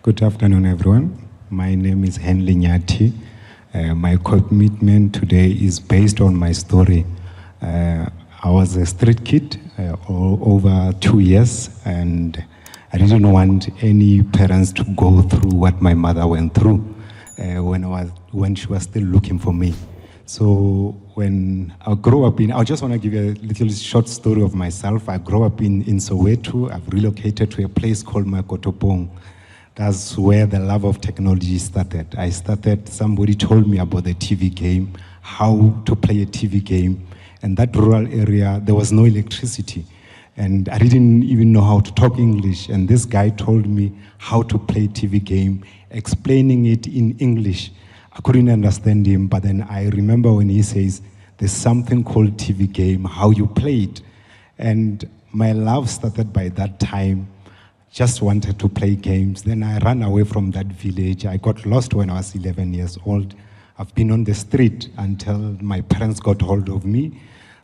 Good afternoon, everyone. My name is Hanley Nyathi. My commitment today is based on my story. I was a street kid over 2 years, and I didn't want any parents to go through what my mother went through when she was still looking for me. So when I grew up I just want to give you a little short story of myself. I grew up in Soweto. I've relocated to a place called Makotopong. That's where the love of technology started. Somebody told me about the TV game, how to play a TV game. And that rural area, there was no electricity. And I didn't even know how to talk English. And this guy told me how to play TV game, explaining it in English. I couldn't understand him, but then I remember when he says, there's something called TV game, how you play it. And my love started by that time. Just wanted to play games. Then I ran away from that village. I got lost when I was 11 years old. I've been on the street until my parents got hold of me.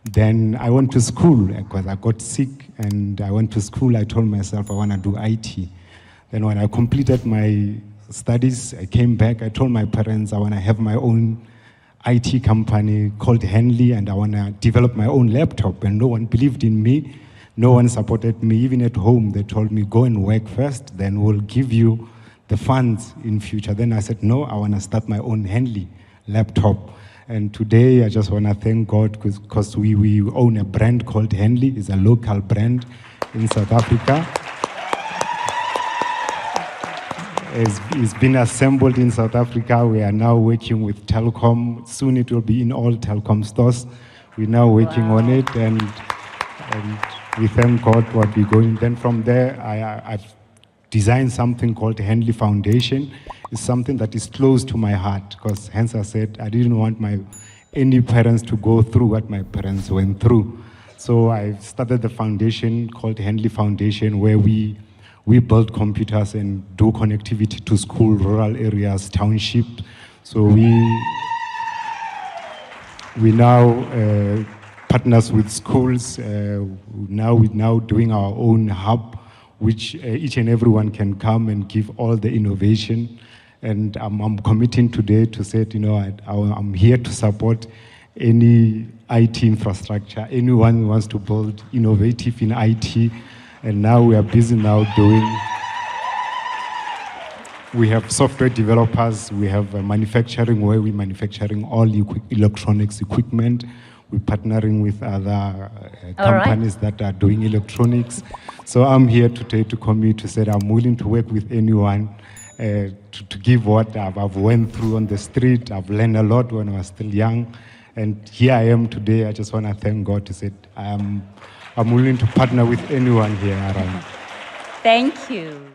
Then I went to school because I got sick, and I went to school. I told myself I want to do IT. Then when I completed my studies, I came back. I told my parents I want to have my own IT company called Hanley, and I want to develop my own laptop. And no one believed in me. No one supported me. Even at home, they told me, go and work first, then we'll give you the funds in future. Then I said, no, I want to start my own Hanley laptop. And today, I just want to thank God because we own a brand called Hanley. It's a local brand in South Africa. It's been assembled in South Africa. We are now working with Telkom. Soon it will be in all Telkom stores. We're now working on it, and we thank God what we're going. Then from there, I've designed something called Hanley Foundation. It's something that is close to my heart, because hence I said I didn't want any parents to go through what my parents went through. So I started the foundation called Hanley Foundation, where we build computers and do connectivity to school, rural areas, township. So we now partners with schools. We're now doing our own hub, which each and everyone can come and give all the innovation. And I'm committing today to say, I'm here to support any IT infrastructure, anyone who wants to build innovative in IT. And now we are busy now we have software developers, we have manufacturing, where we're manufacturing all electronics equipment. We're partnering with other companies that are doing electronics. So I'm here today to commit to say I'm willing to work with anyone to give what I've went through on the street. I've learned a lot when I was still young. And here I am today. I just want to thank God to say I'm willing to partner with anyone here around. Thank you.